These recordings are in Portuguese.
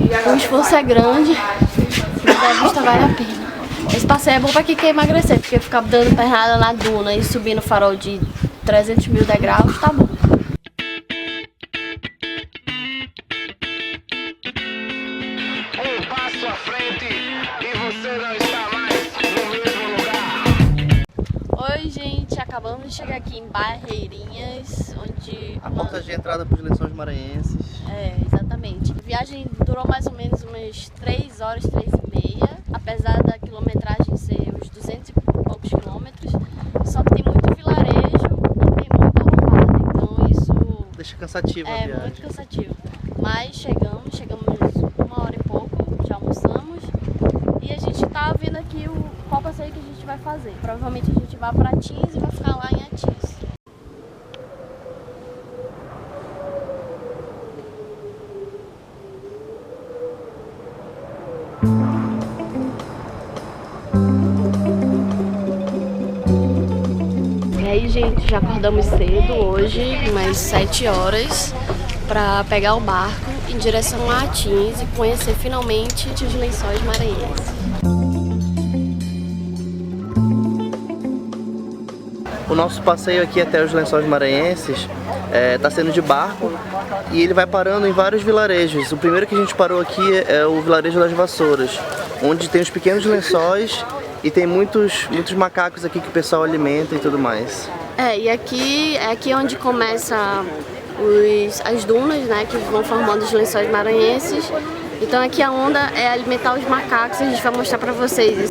O esforço é grande, mas a vista vale a pena. Esse passeio é bom pra quem quer emagrecer, porque ficar dando pernada na duna e subir no farol de 300 mil degraus, tá bom. Um passo à frente e você não está mais no mesmo lugar. Oi, gente, acabamos de chegar aqui em Barreirinhas, onde... A porta de entrada para os Lençóis Maranhenses. É, exatamente. A viagem durou mais ou menos umas 3 horas, 3h30, apesar da quilometragem ser uns 200 e poucos quilômetros, só que tem muito vilarejo e tem muita lombada, então isso Deixa cansativa a é viagem. muito cansativo. Mas chegamos 1 hora e pouco, já almoçamos e a gente tá vendo aqui qual passeio que a gente vai fazer. Provavelmente a gente vai para Atins e vai ficar lá em Atins. E aí, gente, já acordamos cedo hoje, umas 7 horas, para pegar o barco em direção a Atins e conhecer finalmente os Lençóis Maranhenses. O nosso passeio aqui até os Lençóis Maranhenses está sendo de barco e ele vai parando em vários vilarejos. O primeiro que a gente parou aqui é o vilarejo das Vassouras, onde tem os pequenos lençóis e tem muitos macacos aqui que o pessoal alimenta e tudo mais. E aqui é aqui onde começa as dunas, né, que vão formando os Lençóis Maranhenses. Então aqui a onda é alimentar os macacos, a gente vai mostrar para vocês.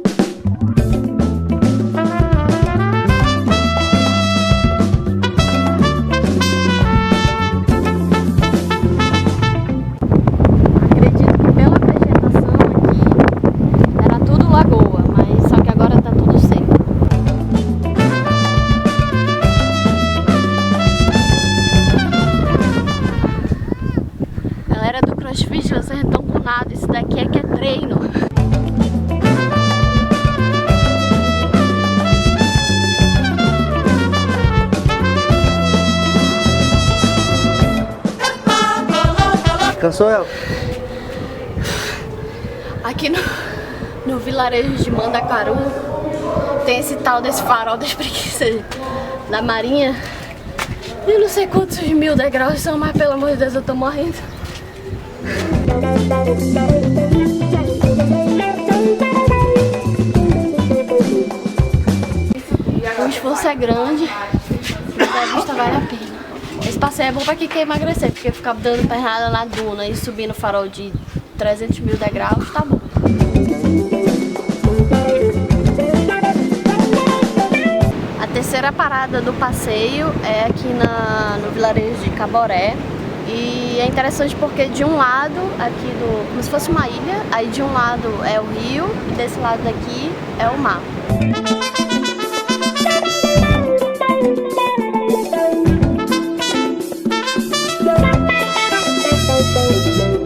Vocês não estão com nada, isso daqui é que é treino. Cansou, El? Aqui no vilarejo de Mandacaru tem esse tal desse farol das preguiças da Marinha. Eu não sei quantos mil degraus são, mas pelo amor de Deus eu tô morrendo. O esforço é grande, mas a vista vale a pena. Esse passeio é bom pra quem quer emagrecer, porque ficar dando pernada na duna e subir no farol de 300 mil degraus, tá bom. A terceira parada do passeio é aqui no vilarejo de Caboré. E é interessante porque de um lado, aqui como se fosse uma ilha, aí de um lado é o rio e desse lado daqui é o mar.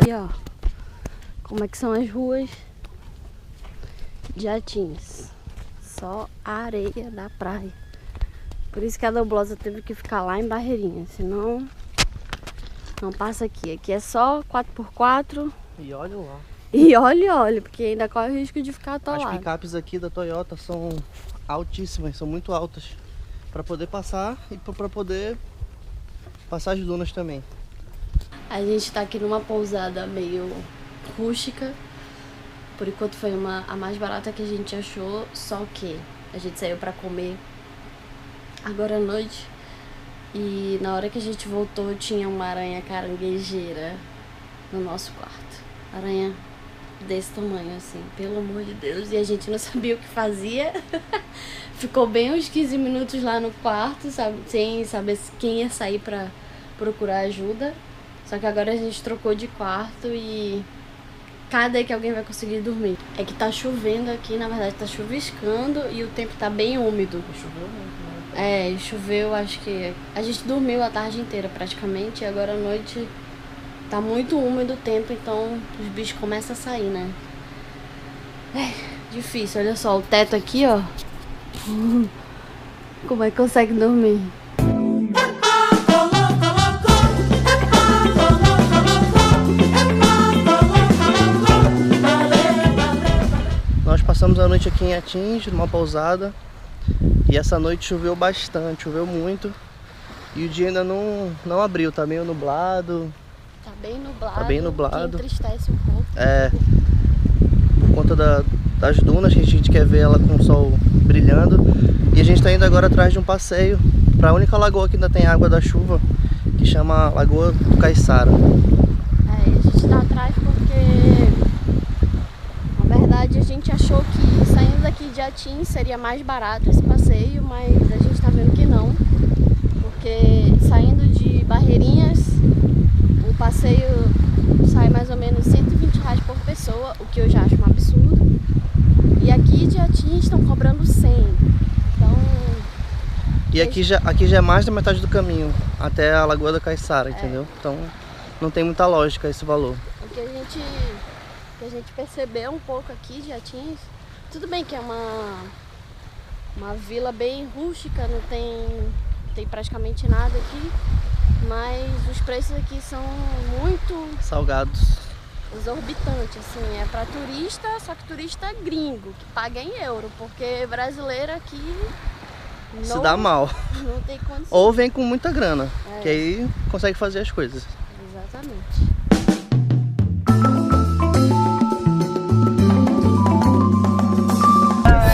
E ó, como é que são as ruas de Atins. Só a areia da praia. Por isso que a Doblosa teve que ficar lá em Barreirinha, senão... não passa aqui. Aqui é só 4x4. E olha lá. E olha, porque ainda corre o risco de ficar atolado. As picapes aqui da Toyota são altíssimas, são muito altas. Para poder passar e para poder passar as dunas também. A gente tá aqui numa pousada meio rústica. Por enquanto foi a mais barata que a gente achou. Só que a gente saiu para comer agora à noite. E na hora que a gente voltou tinha uma aranha caranguejeira no nosso quarto. Aranha desse tamanho assim, pelo amor de Deus. E a gente não sabia o que fazia. Ficou bem uns 15 minutos lá no quarto, sabe, sem saber quem ia sair pra procurar ajuda. Só que agora a gente trocou de quarto e cadê que alguém vai conseguir dormir? É que tá chovendo aqui, na verdade tá chuviscando e o tempo tá bem úmido. Choveu muito, né? Choveu, acho que a gente dormiu a tarde inteira praticamente e agora à noite tá muito úmido o tempo, então os bichos começam a sair, né? Difícil, olha só, o teto aqui, ó. Como é que consegue dormir? passamos a noite aqui em Atins, numa pousada. E essa noite choveu bastante, choveu muito. E o dia ainda não abriu, tá meio nublado. Tá bem nublado. Tá bem nublado. Que entristece um pouco. Por conta das dunas, que a gente quer ver ela com o sol brilhando. E a gente tá indo agora atrás de um passeio pra única lagoa que ainda tem água da chuva, que chama Lagoa do Caiçara. A gente tá atrás porque, na verdade, a gente achou que saindo daqui de Atins seria mais barato esse passeio, mas a gente tá vendo que não. Porque saindo de Barreirinhas, o passeio sai mais ou menos R$120 por pessoa, o que eu já acho um absurdo. E aqui de Atins estão cobrando 100. Então... E aqui já é mais da metade do caminho, até a Lagoa da Caiçara, entendeu? Então não tem muita lógica esse valor. O que a gente percebeu um pouco aqui de Atins, tudo bem que é uma vila bem rústica, não tem praticamente nada aqui, mas os preços aqui são muito Salgados. exorbitantes, assim, é pra turista, só que turista gringo, que paga em euro, porque brasileiro aqui Se dá mal. Não tem condição. Ou vem com muita grana, que aí consegue fazer as coisas. Exatamente.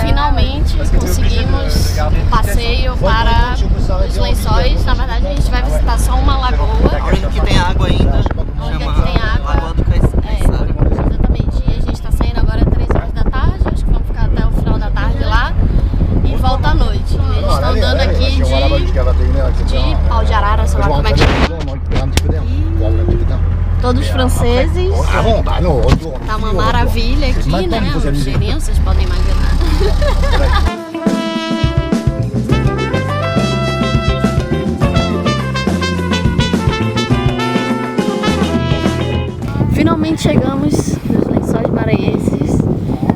Finalmente conseguimos um passeio para os Lençóis. Na verdade, a gente vai visitar só uma lagoa. A única que tem água ainda, A única que tem água. Lagoa do Caiçara. Exatamente. E a gente está saindo agora às 3 horas da tarde. Acho que vamos ficar até o final da tarde lá. E volta à noite. Eles estão andando aqui de pau de arara, sei lá como é que chama. Todos franceses. Tá uma maravilha aqui, né? O cheirinho, vocês podem imaginar. Finalmente chegamos nos Lençóis Maranhenses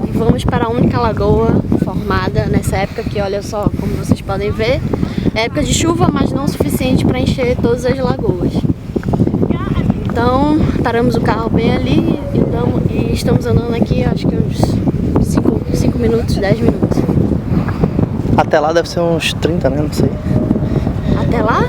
e vamos para a única lagoa formada nessa época que, olha só, como vocês podem ver, é época de chuva, mas não o suficiente para encher todas as lagoas. Então, paramos o carro bem ali e estamos andando aqui, acho que uns 5 minutos, 10 minutos. Até lá deve ser uns 30, né? Não sei. Até lá?